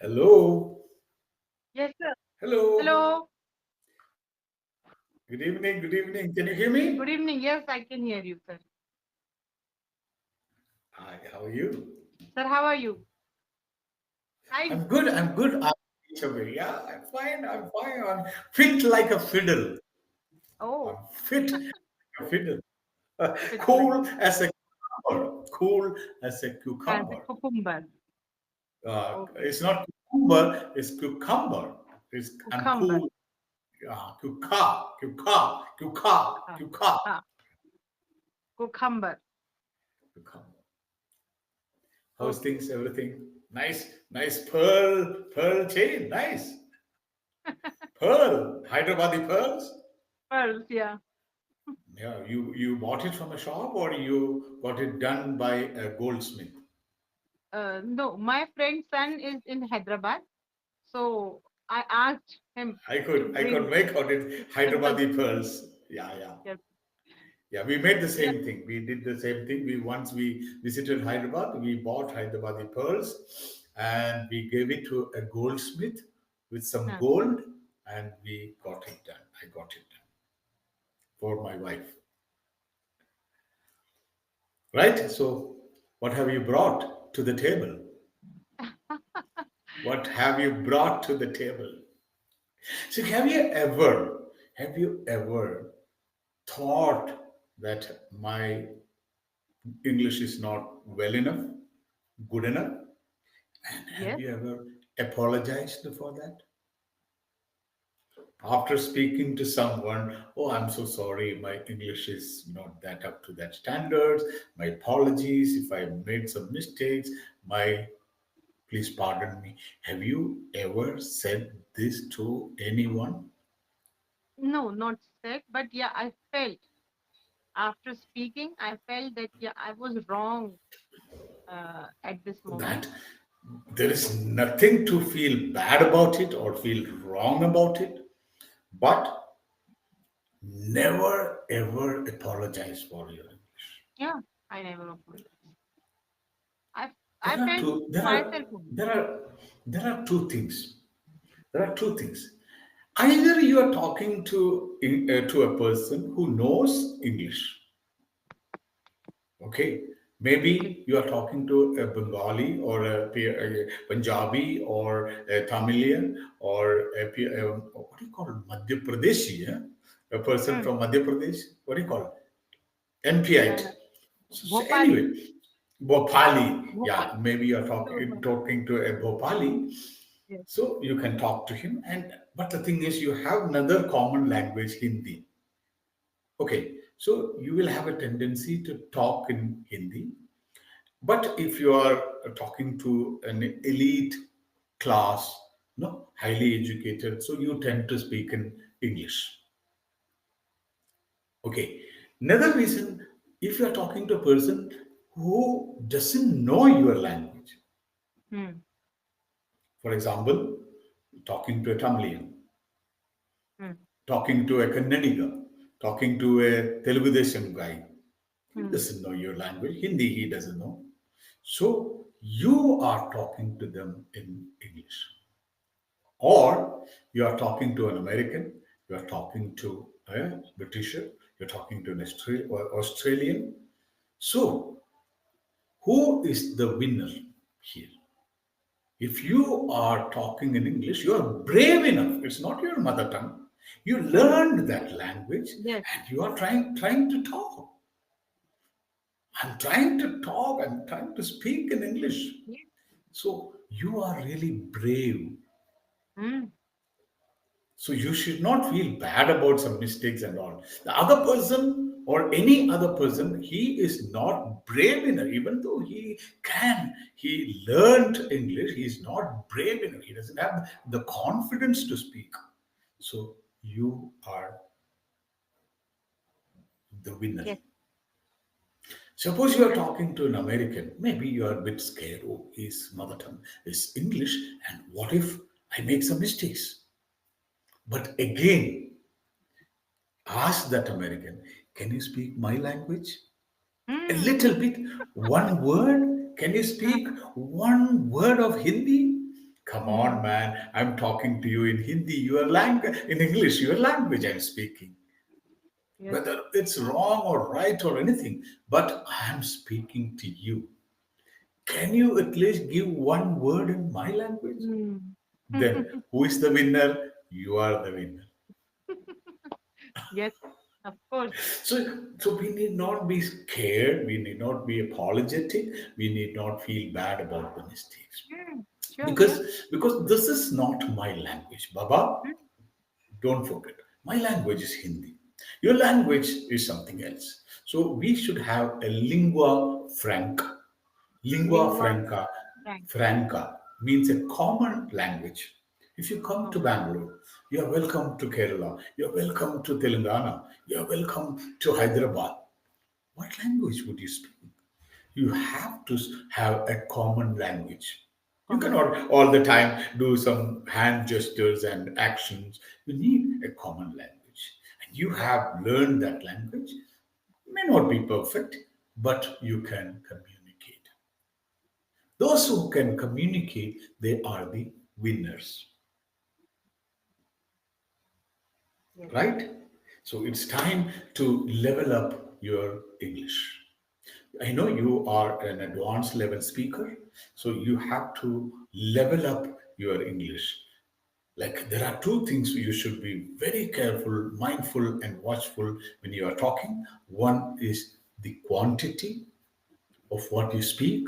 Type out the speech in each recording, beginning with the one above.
Hello. Yes, sir. Hello. Hello. Good evening. Good evening. Can you hear me? Good evening. Yes, I can hear you, sir. Hi, how are you? Sir, how are you? I'm Fine. good. I'm good. I'm each away. Yeah, I'm fine. I'm fine. I'm fit like a fiddle. I'm Oh, fit like a fiddle. it's like Cool as a cucumber. Cool as a as a cucumber. cucumber. Okay. It's not cucumber, it's cucumber. I'm Cucumber. cool. Cuca, cuca, cuca, Ah, cuca. ah, cucumber. Cucumber. How's Okay. things? Everything nice, nice pearl chain, nice pearl, Hyderabadi pearls. Pearls, yeah. Yeah, you bought it from a shop or you got it done by a goldsmith. No, my friend's son is in Hyderabad, so I asked him to I could bring make out it simple. Hyderabadi pearls. Yeah, yeah. Yes, Yeah, we made the yes, same thing. We did the same thing. We visited Hyderabad, we bought Hyderabadi pearls and we gave it to a goldsmith with some huh. gold and we got it done. I got it done for my wife. Right? So, what have you brought to the table? What have you brought to the table? So, have you ever thought that my English is not well enough, good enough? And have Yes. you ever apologized for that? After speaking to someone, oh, I'm so sorry, my English is not that up to that standards. My apologies if I made some mistakes. My Please pardon me. Have you ever said this to anyone? No, not sick, but yeah, I felt after speaking, I felt that yeah, I was wrong at this moment. That there is nothing to feel bad about it or feel wrong about it, but never ever apologize for your English. Yeah, I never apologized. I I There are felt two. to myself only. There are two things. There are two things. Either you are talking to a person who knows English. Okay, Okay. maybe you are talking to a Bengali or a Punjabi or a Tamilian or what do you call it? Madhya Pradeshi, yeah? A person Hmm. from Madhya Pradesh. What do you call it? NPite. Uh, So Bhopali. anyway, Bhopali. Bhopal. Yeah, maybe you are Bhopal. talking to a Bhopali. Yes. So you can talk to him. And but the thing is, you have another common language, Hindi. Okay, so you will have a tendency to talk in Hindi. But if you are talking to an elite class, no, highly educated, so you tend to speak in English. Okay. Another reason, if you are talking to a person who doesn't know your language, Hmm. for example, talking to a Tamilian, Hmm. talking to a Kannadiga, talking to a Telugu Desam guy, he Hmm. doesn't know your language. Hindi, he doesn't know. So you are talking to them in English. Or you are talking to an American, you are talking to a Britisher, you're talking to an Australian. So, who is the winner here? If you are talking in English, you are brave enough. It's not your mother tongue. You Hmm. learned that language Yes. and you are trying to talk. I'm trying to talk, I'm trying to speak in English. Yes. So you are really brave. Hmm. So you should not feel bad about some mistakes and all. The other person or any other person, he is not brave enough, even though he learned English, he is not brave enough. He doesn't have the confidence to speak. So you are the winner. Yes. Suppose you are talking to an American, maybe you are a bit scared. Oh, his mother tongue is English, and what if I make some mistakes? But again, ask that American, can you speak my language? A Hmm. little bit, one word. Can you speak one word of Hindi? Come Hmm. on, man. I'm talking to you in Hindi, your language, in English, your language I'm speaking. Yes. Whether it's wrong or right or anything, but I'm speaking to you. Can you at least give one word in my language? Hmm. Then who is the winner? You are the winner. Yes, of course. So we need not be scared. We need not be apologetic. We need not feel bad about the mistakes Hmm. Sure, yeah. because this is not my language, Baba. Hmm. Don't forget, my language is Hindi. Your language is something else. So we should have a lingua franca. Lingua Lingua franca. franca means a common language. If you come to Okay. Bangalore, you are welcome to Kerala, you are welcome to Telangana, you are welcome to Hyderabad. What language would you speak? You have to have a common language. You Common cannot language. all the time do some hand gestures and actions. You need a common language. And you Yeah. have learned that language. May not be perfect, but you can communicate. Those who can communicate, they are the winners, Yes. right? So it's time to level up your English. I know you are an advanced level speaker, so you have to level up your English. Like there are two things you should be very careful, mindful, and watchful when you are talking. One is the quantity of what you speak.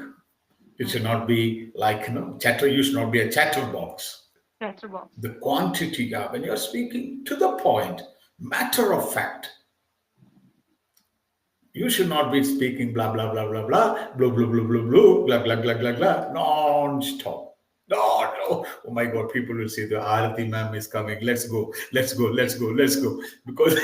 It should Hmm. not be like, chatter. You should not be a chatterbox. Chatterbox. The quantity, yeah, when you're speaking to the point, matter of fact, you should not be speaking blah blah blah blah blah blah blah blah blah blah blah blah blah blah blah non-stop. No, no. Oh my God, people will say the Arati ma'am is coming. Let's go, let's go, let's go, let's go. Because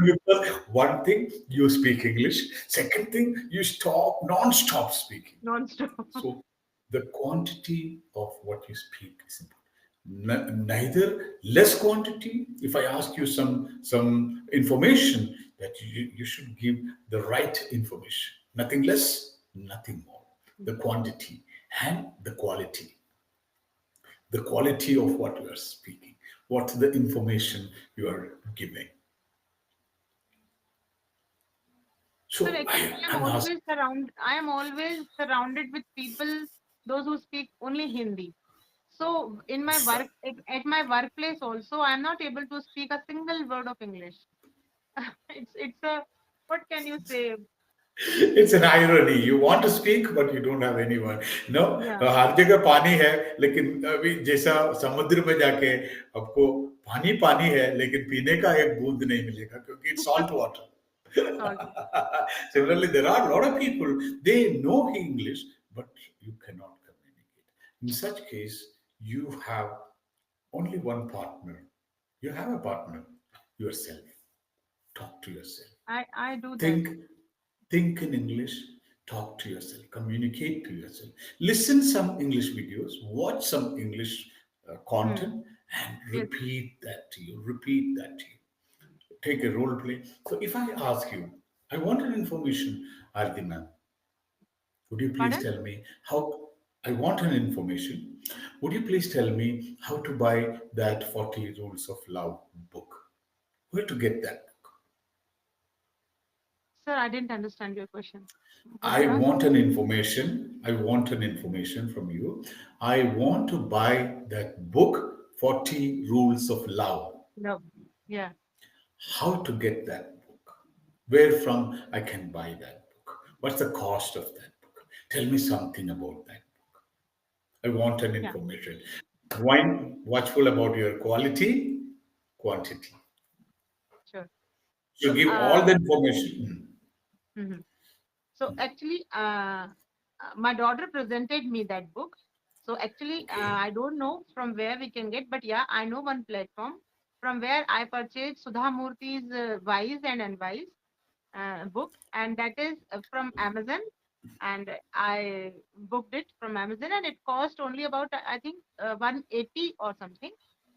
because one thing you speak English, second thing you stop non-stop speaking. Non-stop. So the quantity of what you speak is important. Neither less quantity. If I ask you some information, that you should give the right information. Nothing less, nothing more. The quantity and the quality. The quality of what you are speaking, what the information you are giving. Sir, So actually, I'm asking. I am always surrounded with people, those who speak only Hindi. So in my work, at my workplace also, I am not able to speak a single word of English. It's a, what can you say? It's an irony. You want to speak, but you don't have anyone. No, Yeah, हर जगह पानी है, लेकिन अभी जैसा समुद्र में जाके आपको पानी पानी है, लेकिन पीने का एक बूंद नहीं मिलेगा क्योंकि it's salt water. salt. Similarly, there are a lot of people they know English, but you cannot communicate. In such case, you have only one partner. You have a partner, yourself. Talk to yourself. I do that. Think think in English, talk to yourself, communicate to yourself, listen some English videos, watch some English Hmm. content, and Yes. repeat that to you. Take a role play. So if I ask you, I want an information, Arti ma'am, would you please Pardon? tell me how? I want an information. Would you please tell me how to buy that 40 Rules of Love book? Where to get that book? Sir, I didn't understand your question. What I did I? want an information. I want an information from you. I want to buy that book, 40 Rules of Love. No. Yeah. How to get that book? Where from I can buy that book? What's the cost of that book? Tell me something about that book. I want an Yeah. information. One, watchful about your quality, quantity. Sure. You So, give all the information. mhm. So actually, my daughter presented me that book. So actually, Okay. I don't know from where we can get, but yeah, I know one platform from where I purchased Sudha Murthy's Wise and Unwise book, and that is from Amazon. And I booked it from Amazon, and it cost only about I think 180 or something.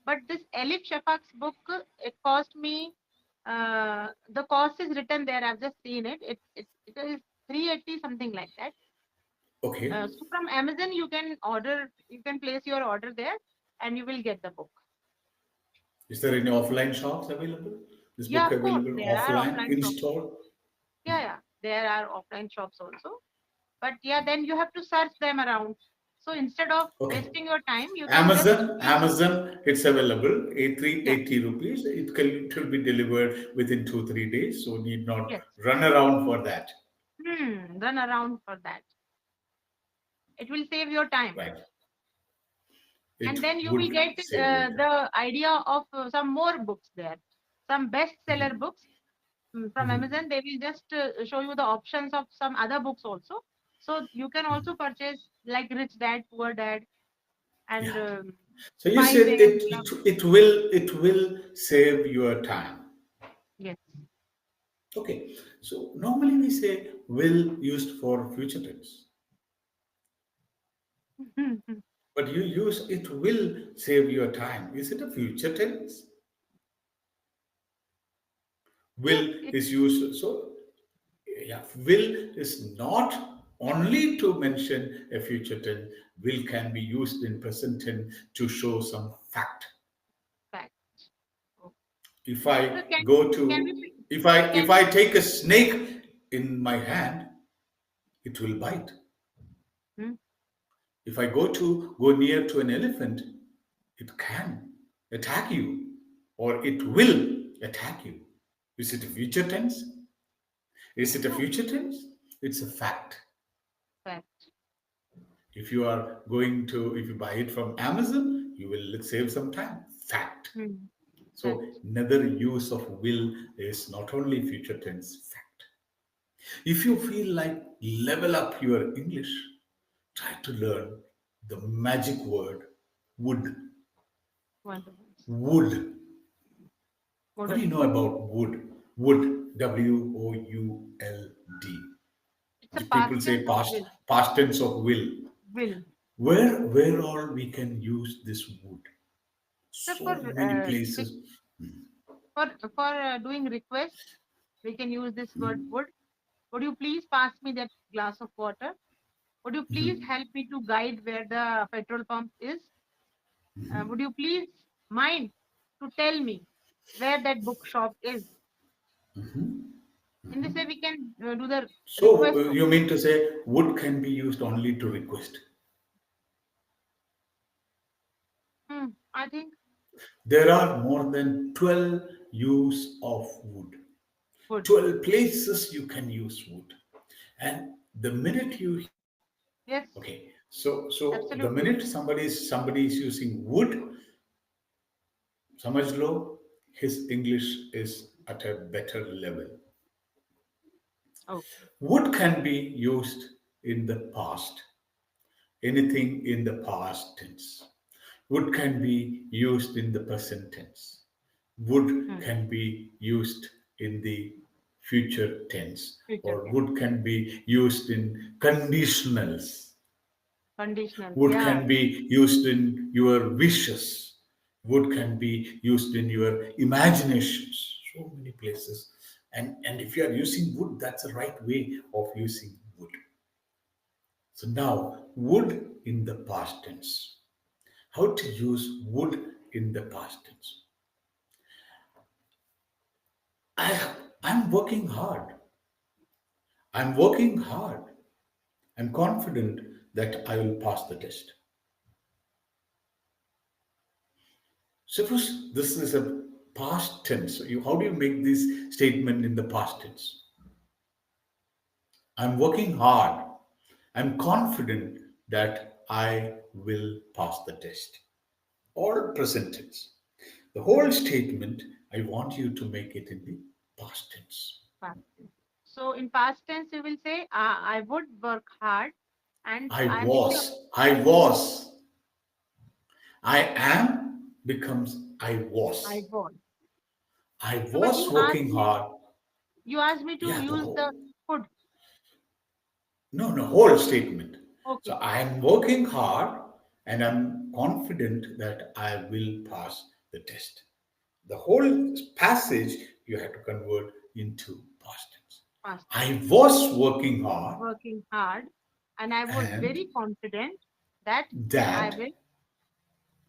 But this Elif Shafak's book, it cost me. The cost is written there. I've just seen it. It is 380 something like that. Okay. So from Amazon, you can place your order there, and you will get the book. Is there any offline shops available? This Yeah, book of course, available there are offline offline in shops. store? Yeah, yeah, there are offline shops also. But yeah, then you have to search them around. So instead of Okay. wasting your time, you can just use, Amazon, it's available. yeah, 380 rupees. It will be delivered within 2 3 days. So need not yes, run around for that. run around for that. It will save your time. Right. And It then you will would get save your time. the idea of some more books there, some bestseller books from Amazon. They will just show you the options of some other books also. So you can also purchase like Rich Dad, Poor Dad, and Yeah. So you 5 said a.m. Club. it will save your time. Yes. Okay. So normally we say will used for future tense, but you use it will save your time. Is it a future tense? Yes, Will it is used. So yeah, will is not only to mention a future tense. Will can be used in present tense to show some fact. fact. Oh. If So I can go can we to pl- if can I we take a snake in my hand, it will bite. hmm, If I go near to an elephant, it can attack you, or it will attack you. Is it a future tense? Is it a no future tense? It's a fact. fact? If you are going to, if you buy it from Amazon, you will save some time. Fact. Hmm, So fact. another use of will is not only future tense, fact. If you feel like level up your English, try to learn the magic word would. Wonderful. Would. What do you Wooden. know about would? Would. Would. It's a People past say tense of will. past tense of will. Will. Where all we can use this would? So So many places. doing request, we can use this word Mhm. would. Would you please pass me that glass of water? Would you please help me to guide where the petrol pump is? Would you please mind to tell me where that bookshop is? In this way, we can do the request. So you mean to say would can be used only to request? I think There are more than 12 use of wood. would. 12 places you can use wood. And the minute you Yes, okay, so the absolutely. minute somebody is using wood, samajh lo, his English is at a better level. Okay. Would can be used in the past, anything in the past tense. Would can be used in the present tense. Would Hmm. can be used in the future tense, Future or tense. would can be used in conditionals. Conditional. Would Yeah. can be used in your wishes. Would can be used in your imaginations. So many places. And if you are using would, that's the right way of using would. So now, would in the past tense. How to use would in the past tense? I'm working hard. I'm working hard. I'm confident that I will pass the test. Suppose this is a past tense. How do you make this statement in the past tense? I'm working hard. I'm confident that I will pass the test. Or present tense. The whole statement, I want you to make it in the past tense. Past tense. So in past tense, you will say, I would work hard and I I am sure was. I was. I am becomes I I was. was. I So, but was working hard. you asked me to Yeah, the use the whole would. no, no, whole statement. So Okay. I am working hard and I'm confident that I will pass the test. The whole passage you have to convert into past tense. Past tense. I was working hard Working hard. and I was And very confident that I that will,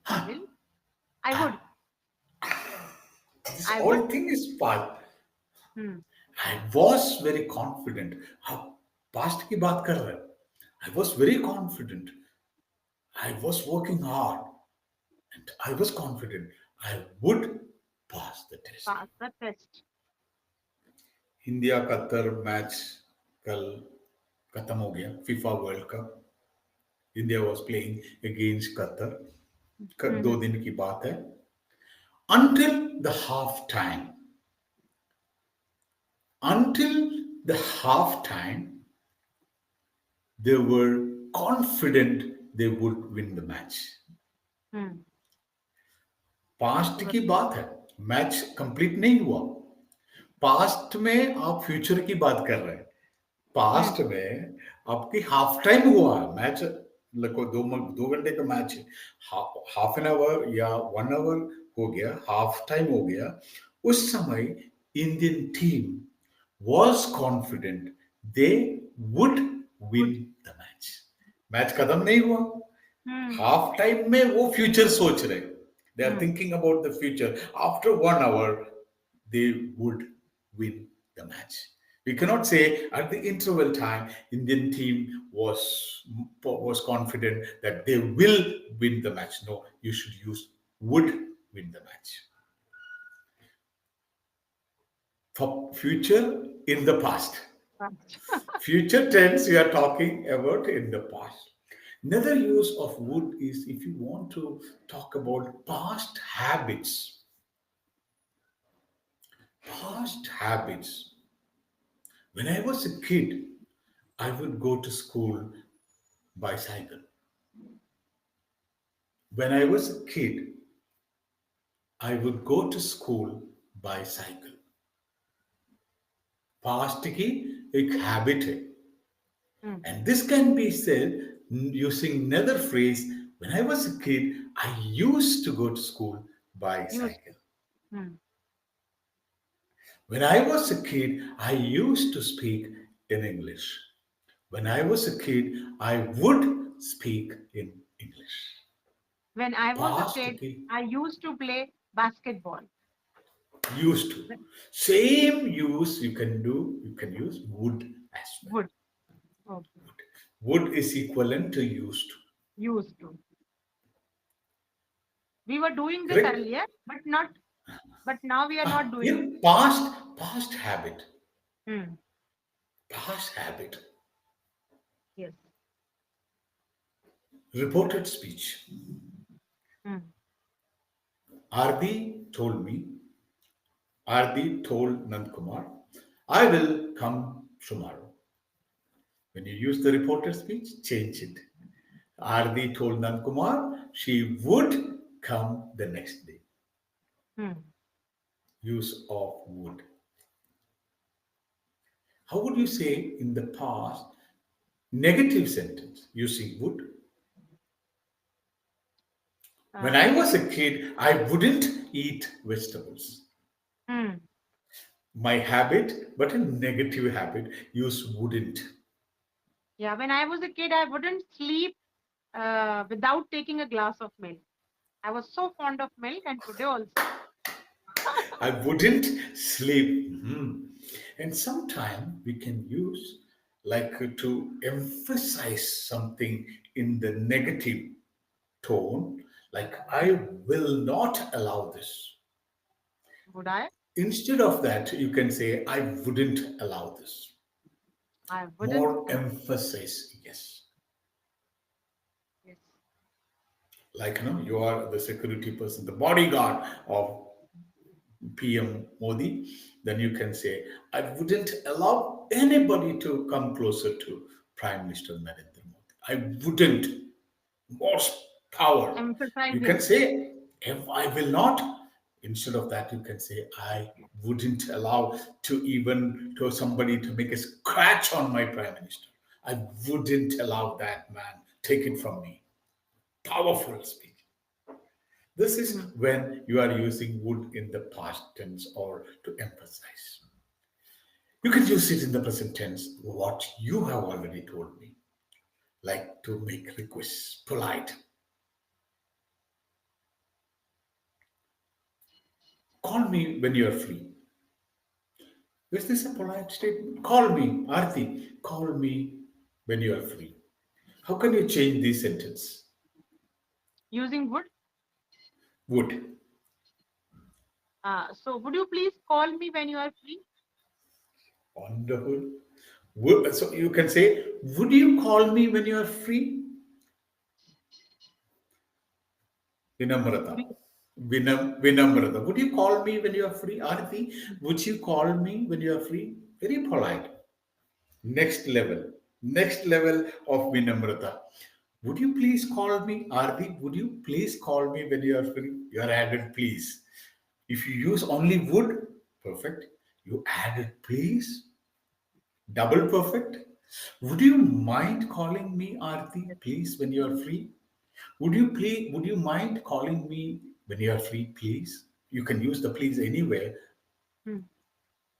I will, I would, this I would. whole thing is part. Hmm, I was very confident. आप past की बात कर रहे हो. I was very confident. I was working hard and I was confident I would pass the test. pass the test. India Qatar match कल खत्म हो गया FIFA world cup. India was playing against Qatar. दो Hmm. दिन की बात है. Until the half time, until the half time, they were confident they would win the match. Hmm. Past They were की बात है. मैच कंप्लीट नहीं हुआ. पास्ट में आप फ्यूचर की बात कर रहे हैं. पास्ट hmm, में आपकी हाफ टाइम हुआ है मैच. लगभग 2 घंटे का मैच है. हाफ एन आवर या 1 आवर हो गया. हाफ टाइम हो गया. उस समय Indian team was confident they would win would. the match. Match खत्म नहीं हुआ. Hmm. हाफ टाइम में वो फ्यूचर सोच रहे. They are Hmm. Thinking about the future. After 1 hour they would win the match. We cannot say at the interval time Indian team was confident that they will win the match. No, you should use would win the match. For future in the past. Past. Future tense we are talking about in the past. Another use of would is if you want to talk about past habits. Past habits. When I was a kid, I would go to school by cycle. When I was a kid, I would go to school by cycle. Past की एक habit है. Hmm. And this can be said using another phrase. When I was a kid, I used to go to school by Used to. cycle. Hmm. When I was a kid, I used to speak in English. When I was a kid, I would speak in English. When I was a Past kid, की I used to play basketball. used to. Same use you can do, you can use would as well. Would. Okay. Would is equivalent to used to. Used to. We were doing this Correct? earlier, but not. But now we are not doing In this. past habit. Hmm. Past habit. Yes. Reported speech. Hmm. Ardi told me, Ardi told Nandkumar, I will come tomorrow. When you use the reported speech, change it. Ardi told Nandkumar she would come the next day. Hmm. Use of would. How would you say in the past negative sentence using would? When I was Negative. a kid, I wouldn't eat vegetables. Hmm. My habit, but a negative habit, use wouldn't. Yeah. When I was a kid, I wouldn't sleep without taking a glass of milk. I was so fond of milk, and today also. I wouldn't sleep. And sometimes we can use to emphasize something in the negative tone, like I will not allow this. Would I? Instead of that, you can say I wouldn't allow this. I wouldn't More allow. emphasis, yes. Yes. Like you are the security person, the bodyguard of PM Modi, then you can say, I wouldn't allow anybody to come closer to Prime Minister Narendra Modi. I wouldn't. More power. You can Emphasizing. say, if I will not. Instead of that, you can say, I wouldn't allow to even to somebody to make a scratch on my Prime Minister. I wouldn't allow that man. Take it from me. Powerful speech. This is Hmm. when you are using would in the past tense or to emphasize. You can use it in the present tense, what you have already told me. like to make requests, polite. Call me when you are free. Is this a polite statement? Call me, Arti. Call me when you are free. How can you change this sentence? Using would. Would. So would you please call me when you are free? Wonderful. So you can say, would you call me when you are free? Vinamrata. Would you? Vinamrata. Would you call me when you are free? Arti, would you call me when you are free? Very polite. Next level. Next level of Vinamrata. Would you please call me? Arti, would you please call me when you are free? You are added please. If you use only would, perfect. You added please, double perfect. Would you mind calling me, Arti, please, when you are free? Would you mind calling me when you are free, please? You can use the please anywhere. Hmm.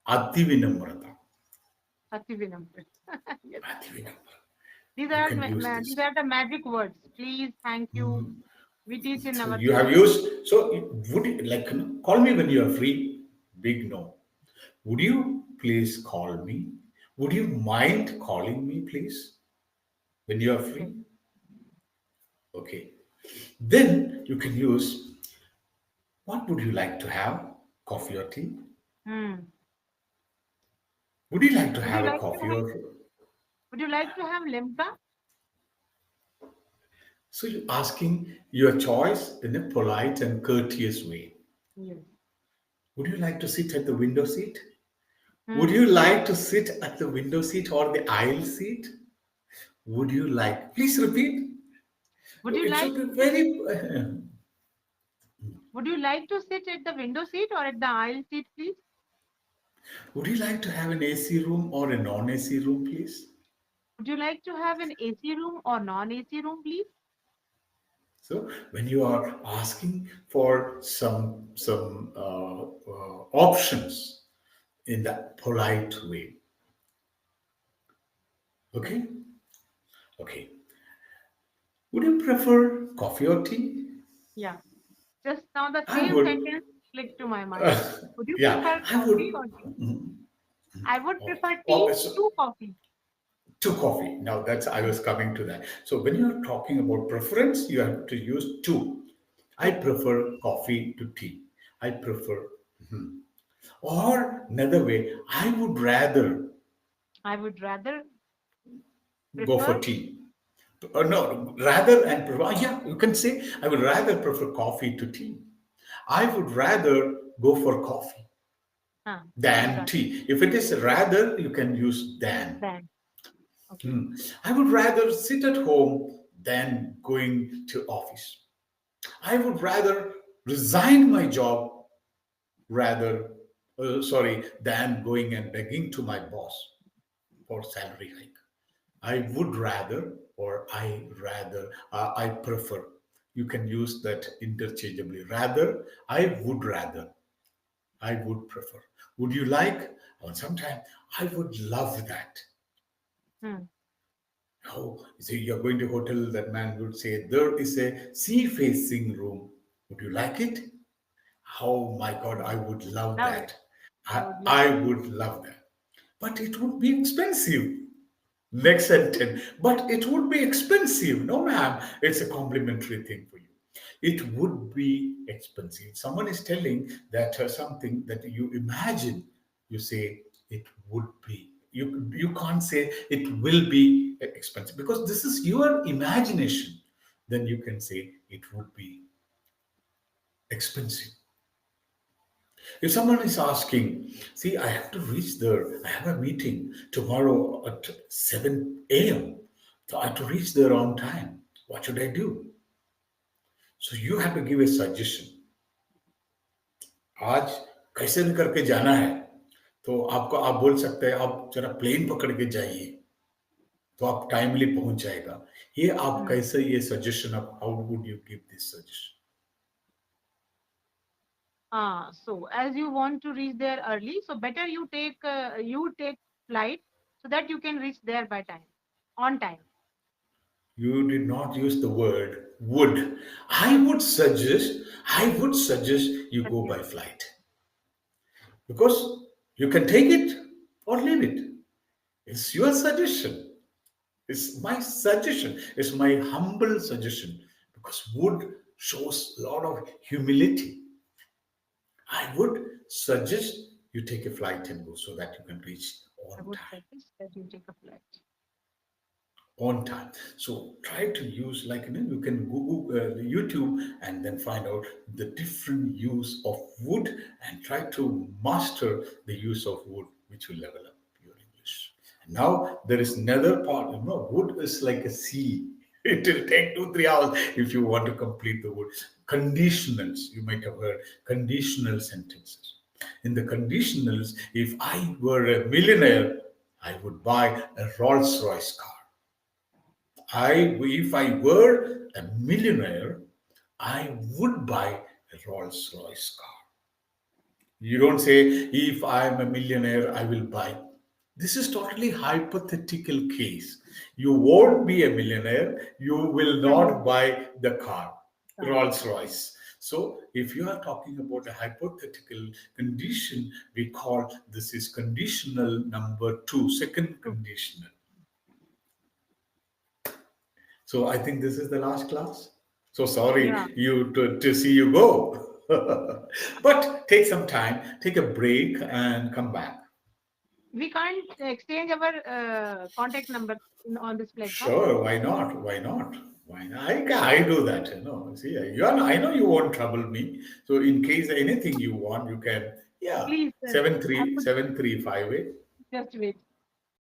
Ati Vinamrata. Ati Vinamra. Yes. Ati Vinamrata. These You are can use these this. are the magic words. Please, thank you. We teach in So our you have class. used, so would you like, call me when you are free? Big no. Would you please call me? Would you mind calling me, please, when you are Yes. free? Okay. Then you can use, what would you like to have? Coffee or tea? Hmm. Would you like to Would you have a like to coffee have or? limca? So you're asking your choice in a polite and courteous way. Yes. Would you like to sit at the window seat? Would Hmm. you like to sit at the window seat or the aisle seat? Would you like? Please repeat. Would you It like should be to sit? very. Would you like to sit at the window seat or at the aisle seat, please? Would you like to have an AC room or a non-AC room, please? Would you like to have an AC room or non-AC room, please? So when you are asking for some options in that polite way, okay, okay. Would you prefer coffee or tea? Yeah. Just now the I same would. sentence clicked to my mind. Uh, Would you yeah, prefer I coffee would. or tea? I would Oh, prefer tea oh, so to coffee. to coffee. Now that's I Hmm. was coming to that. So when you're talking about preference, you have to use two. I Yes. prefer coffee to tea. I prefer, or another way, I would rather I would rather go for prefer. tea. No, rather and prefer. Yeah, you can say I would rather prefer coffee to tea. I would rather go for coffee I would than rather tea. If it is rather, you can use than. than. Okay. Hmm. I would rather sit at home than going to office. I would rather resign my job rather, sorry, than going and begging to my boss for salary hike. I would rather, or I prefer. You can use that interchangeably. Rather, I would rather, I would prefer. Would you like? Or sometimes I would love that. Hmm. Oh, so you're going to hotel, that man would say, there is a sea-facing room. Would you like it? Oh my God, I would love Love it. that. I would love I it. would love that. But it would be expensive. Next sentence. But it would be expensive. No, ma'am. It's a complimentary thing for you. It would be expensive. Someone is telling that something that you imagine, you say it would be. You can't say it will be expensive because this is your imagination. Then you can say it would be expensive. If someone is asking, see, I have to reach there, I have a meeting tomorrow at 7 a.m. So I have to reach there on time. What should I do? So you have to give a suggestion. आज कैसे भी करके जाना है तो आपको आप बोल सकते हैं आप जरा प्लेन पकड़ के जाइए तो आप टाइमली पहुंच जाएगा ये आप Hmm. कैसे ये सजेशन आप how would you give this suggestion So as you want to reach there early, so better you take flight so that you can reach there by time, on time. You did not use the word would. I would suggest you go Okay. by flight because you can take it or leave it. It's your suggestion. It's my suggestion. It's my humble suggestion because would shows a lot of humility. I would suggest you take a flight and go so that you can reach I on would time. suggest that you take a flight. On time. So try to use, like, you can Google YouTube and then find out the different use of wood and try to master the use of wood, which will level up your English. And now there is another part. Wood is like a sea. It will take 2 3 hours if you want to complete the wood. Conditionals, you might have heard conditional sentences. In the conditionals, if I were a millionaire, I would buy a Rolls Royce car. If I were a millionaire, I would buy a Rolls Royce car. You don't say, if I'm a millionaire, I will buy. This is totally hypothetical case. You won't be a millionaire, you will And you not buy the car, car. Rolls Okay. Royce. So, if you are talking about a hypothetical condition, we call this is conditional number two, second True. conditional. So I think this is the last class. So Yeah. sorry to see you go. But take some time, take a break and come back. We can't exchange our contact number on this platform. Sure, why not? Why not? Why not? I do that. See, I know you won't trouble me. So in case anything you want, you can, yeah, Please, seven I three would 7358. just wait.